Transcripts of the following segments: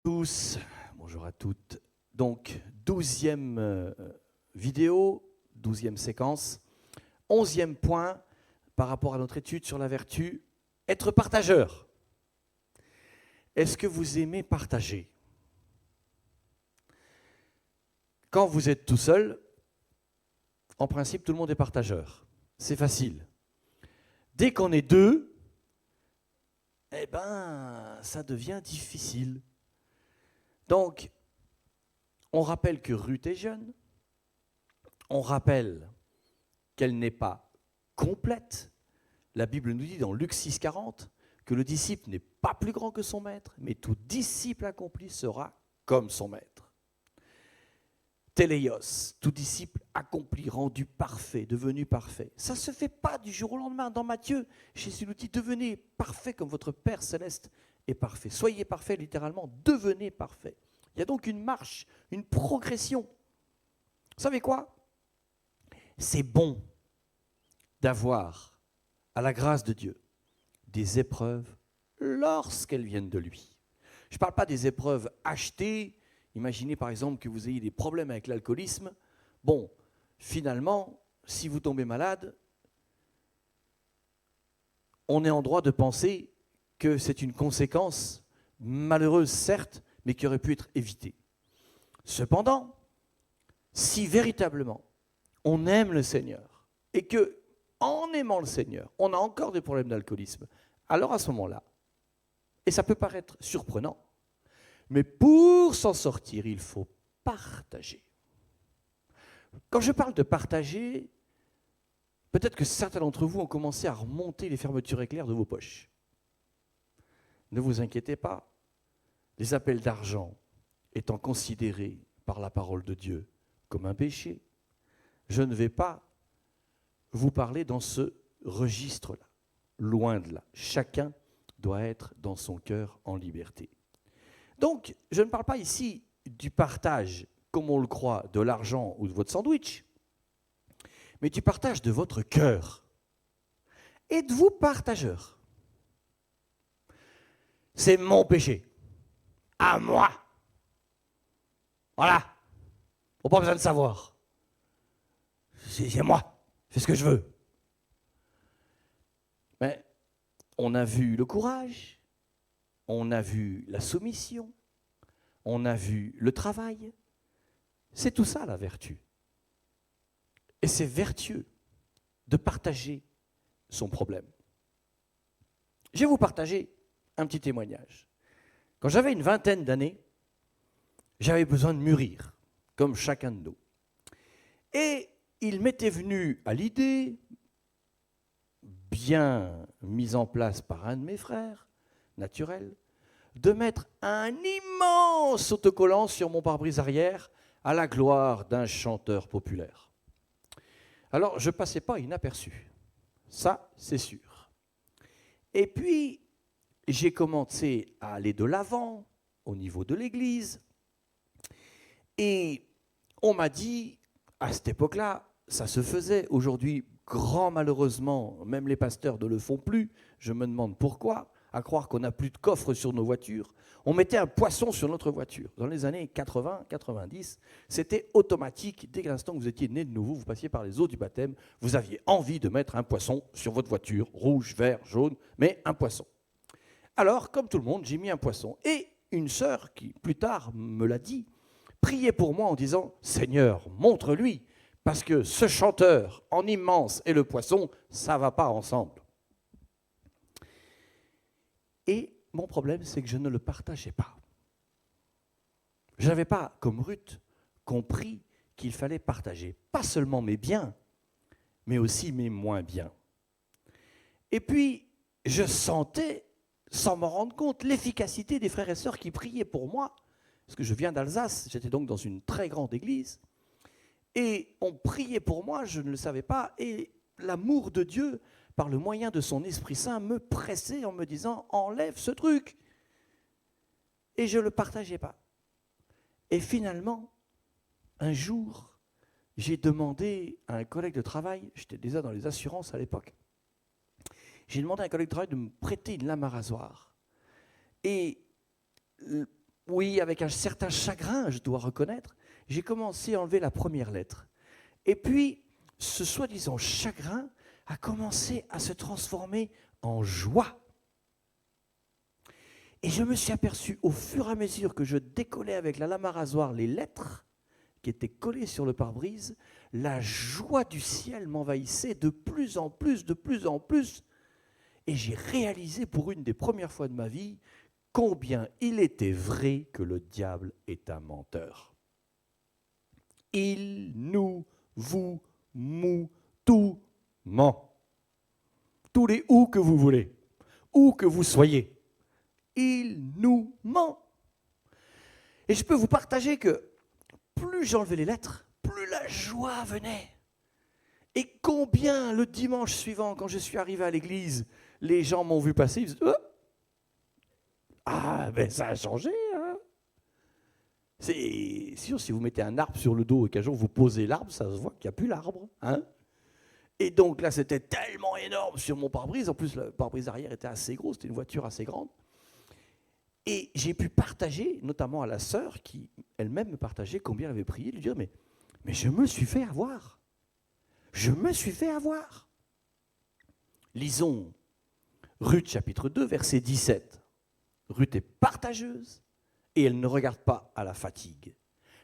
tous, bonjour à toutes. Donc, 12e vidéo, 12e séquence, 11e point par rapport à notre étude sur la vertu, être partageur. Est-ce que vous aimez partager? Quand vous êtes tout seul, en principe, tout le monde est partageur. C'est facile. Dès qu'on est deux, eh ben, ça devient difficile. Donc, on rappelle que Ruth est jeune, on rappelle qu'elle n'est pas complète. La Bible nous dit dans Luc 6,40 que le disciple n'est pas plus grand que son maître, mais tout disciple accompli sera comme son maître. Téléos, tout disciple accompli, rendu parfait, devenu parfait. Ça ne se fait pas du jour au lendemain. Dans Matthieu, Jésus nous dit, devenez parfait comme votre Père céleste est parfait. Soyez parfait, littéralement, devenez parfait. Il y a donc une marche, une progression. Vous savez quoi? C'est bon d'avoir, à la grâce de Dieu, des épreuves lorsqu'elles viennent de lui. Je ne parle pas des épreuves achetées. Imaginez par exemple que vous ayez des problèmes avec l'alcoolisme. Bon, finalement, si vous tombez malade, on est en droit de penser que c'est une conséquence malheureuse, certes, mais qui aurait pu être évitée. Cependant, si véritablement on aime le Seigneur et que, en aimant le Seigneur, on a encore des problèmes d'alcoolisme, alors à ce moment-là, et ça peut paraître surprenant, mais pour s'en sortir, il faut partager. Quand je parle de partager, peut-être que certains d'entre vous ont commencé à remonter les fermetures éclairs de vos poches. Ne vous inquiétez pas, les appels d'argent étant considérés par la parole de Dieu comme un péché, je ne vais pas vous parler dans ce registre-là, loin de là. Chacun doit être dans son cœur en liberté. Donc, je ne parle pas ici du partage, comme on le croit, de l'argent ou de votre sandwich, mais du partage de votre cœur. Êtes-vous partageur? C'est mon péché. À moi. Voilà. On n'a pas besoin de savoir. C'est moi. Je fais ce que je veux. Mais on a vu le courage, on a vu la soumission, on a vu le travail. C'est tout ça la vertu. Et c'est vertueux de partager son problème. Je vais vous partager un petit témoignage. Quand j'avais une vingtaine d'années, j'avais besoin de mûrir, comme chacun de nous. Et il m'était venu à l'idée, bien mise en place par un de mes frères, naturel, de mettre un immense autocollant sur mon pare-brise arrière à la gloire d'un chanteur populaire. Alors, je ne passais pas inaperçu. Ça, c'est sûr. Et puis, j'ai commencé à aller de l'avant au niveau de l'église. Et on m'a dit, à cette époque-là, ça se faisait. Aujourd'hui, grand malheureusement, même les pasteurs ne le font plus. Je me demande pourquoi, à croire qu'on n'a plus de coffre sur nos voitures. On mettait un poisson sur notre voiture. Dans les années 80-90, c'était automatique. Dès l'instant que vous étiez né de nouveau, vous passiez par les eaux du baptême, vous aviez envie de mettre un poisson sur votre voiture, rouge, vert, jaune, mais un poisson. Alors, comme tout le monde, j'ai mis un poisson. Et une sœur, qui plus tard me l'a dit, priait pour moi en disant « Seigneur, montre-lui, parce que ce chanteur en immense et le poisson, ça ne va pas ensemble. » Et mon problème, c'est que je ne le partageais pas. Je n'avais pas, comme Ruth, compris qu'il fallait partager pas seulement mes biens, mais aussi mes moins biens. Et puis, je sentais, sans m'en rendre compte, l'efficacité des frères et sœurs qui priaient pour moi, parce que je viens d'Alsace, j'étais donc dans une très grande église, et on priait pour moi, je ne le savais pas, et l'amour de Dieu, par le moyen de son Esprit Saint, me pressait en me disant « enlève ce truc ». Et je ne le partageais pas. Et finalement, un jour, j'ai demandé à un collègue de travail, j'étais déjà dans les assurances à l'époque, j'ai demandé à un collègue de travail de me prêter une lame à rasoir. Et oui, avec un certain chagrin, je dois reconnaître, j'ai commencé à enlever la première lettre. Et puis, ce soi-disant chagrin a commencé à se transformer en joie. Et je me suis aperçu au fur et à mesure que je décollais avec la lame à rasoir les lettres qui étaient collées sur le pare-brise, la joie du ciel m'envahissait de plus en plus, de plus en plus. Et j'ai réalisé pour une des premières fois de ma vie combien il était vrai que le diable est un menteur. Il nous, vous, mou, tout ment. Tous les ou que vous voulez, où que vous soyez. Il nous ment. Et je peux vous partager que plus j'enlevais les lettres, plus la joie venait. Et combien le dimanche suivant, quand je suis arrivé à l'église, les gens m'ont vu passer, ils disaient oh, ah, ben ça a changé. Hein. C'est sûr, si vous mettez un arbre sur le dos et qu'un jour vous posez l'arbre, ça se voit qu'il n'y a plus l'arbre. Hein. Et donc là, c'était tellement énorme sur mon pare-brise. En plus, le pare-brise arrière était assez gros, c'était une voiture assez grande. Et j'ai pu partager, notamment à la sœur, qui elle-même me partageait combien elle avait prié, lui dire, mais je me suis fait avoir. Je me suis fait avoir. Lisons Ruth chapitre 2, verset 17. Ruth est partageuse et elle ne regarde pas à la fatigue.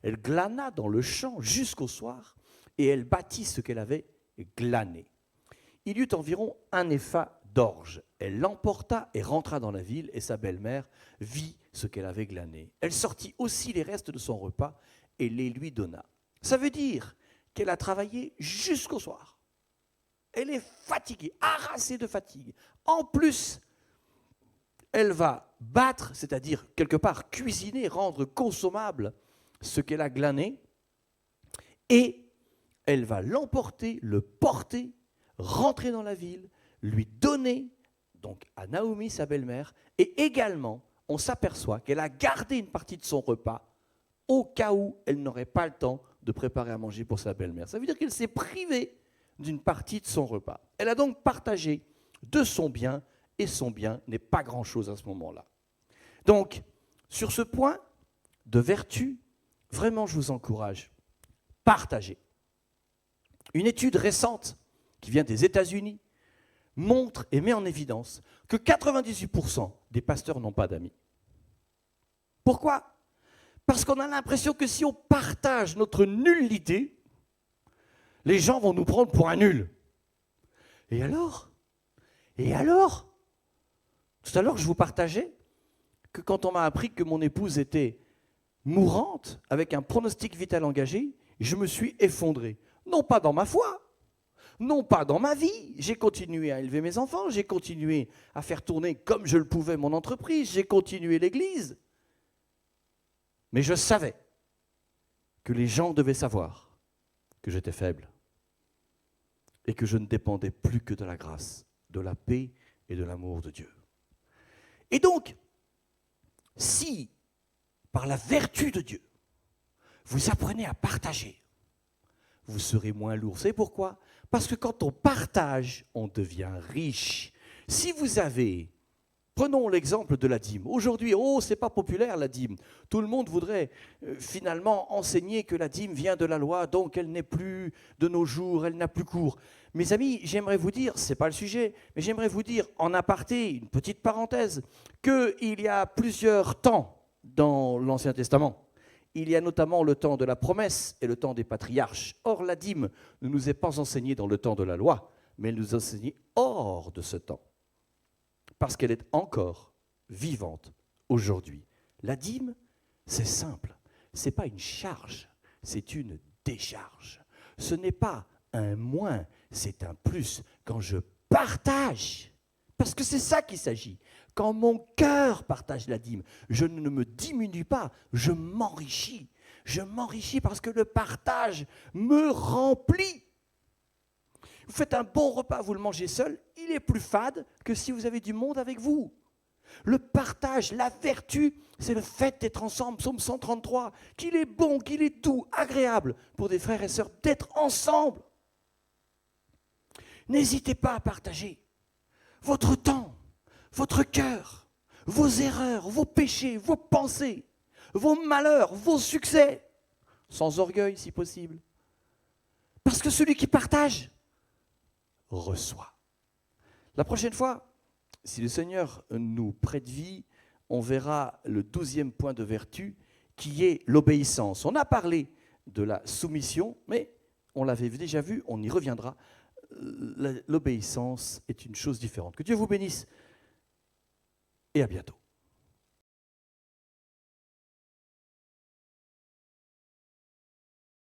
Elle glana dans le champ jusqu'au soir et elle bâtit ce qu'elle avait glané. Il y eut environ un épha d'orge. Elle l'emporta et rentra dans la ville, et sa belle-mère vit ce qu'elle avait glané. Elle sortit aussi les restes de son repas et les lui donna. Ça veut dire qu'elle a travaillé jusqu'au soir. Elle est fatiguée, harassée de fatigue. En plus, elle va battre, c'est-à-dire quelque part cuisiner, rendre consommable ce qu'elle a glané, et elle va l'emporter, le porter, rentrer dans la ville, lui donner, donc à Naomi, sa belle-mère, et également, on s'aperçoit qu'elle a gardé une partie de son repas au cas où elle n'aurait pas le temps de préparer à manger pour sa belle-mère. Ça veut dire qu'elle s'est privée d'une partie de son repas. Elle a donc partagé de son bien, et son bien n'est pas grand-chose à ce moment-là. Donc, sur ce point de vertu, vraiment, je vous encourage, partagez. Une étude récente qui vient des États-Unis montre et met en évidence que 98% des pasteurs n'ont pas d'amis. Pourquoi ? Parce qu'on a l'impression que si on partage notre nullité, les gens vont nous prendre pour un nul. Et alors ? Tout à l'heure, je vous partageais que quand on m'a appris que mon épouse était mourante, avec un pronostic vital engagé, je me suis effondré. Non pas dans ma foi, non pas dans ma vie. J'ai continué à élever mes enfants, j'ai continué à faire tourner comme je le pouvais mon entreprise, j'ai continué l'église. Mais je savais que les gens devaient savoir que j'étais faible et que je ne dépendais plus que de la grâce, de la paix et de l'amour de Dieu. Et donc, si, par la vertu de Dieu, vous apprenez à partager, vous serez moins lourd. C'est pourquoi ? Parce que quand on partage, on devient riche. Si vous avez, prenons l'exemple de la dîme. Aujourd'hui, c'est pas populaire la dîme. Tout le monde voudrait finalement enseigner que la dîme vient de la loi, donc elle n'est plus de nos jours, elle n'a plus cours. Mes amis, j'aimerais vous dire, c'est pas le sujet, mais j'aimerais vous dire en aparté, une petite parenthèse, qu'il y a plusieurs temps dans l'Ancien Testament. Il y a notamment le temps de la promesse et le temps des patriarches. Or, la dîme ne nous est pas enseignée dans le temps de la loi, mais elle nous est enseignée hors de ce temps, parce qu'elle est encore vivante aujourd'hui. La dîme, c'est simple, ce n'est pas une charge, c'est une décharge. Ce n'est pas un moins, c'est un plus. Quand je partage, parce que c'est ça qu'il s'agit, quand mon cœur partage la dîme, je ne me diminue pas, je m'enrichis. Je m'enrichis parce que le partage me remplit. Vous faites un bon repas, vous le mangez seul, il est plus fade que si vous avez du monde avec vous. Le partage, la vertu, c'est le fait d'être ensemble, psaume 133, qu'il est bon, qu'il est doux, agréable pour des frères et sœurs d'être ensemble. N'hésitez pas à partager votre temps, votre cœur, vos erreurs, vos péchés, vos pensées. vos malheurs, vos succès, sans orgueil si possible. Parce que celui qui partage reçoit. La prochaine fois, si le Seigneur nous prête vie, on verra le 12e point de vertu qui est l'obéissance. On a parlé de la soumission, mais on l'avait déjà vu, on y reviendra. L'obéissance est une chose différente. Que Dieu vous bénisse et à bientôt.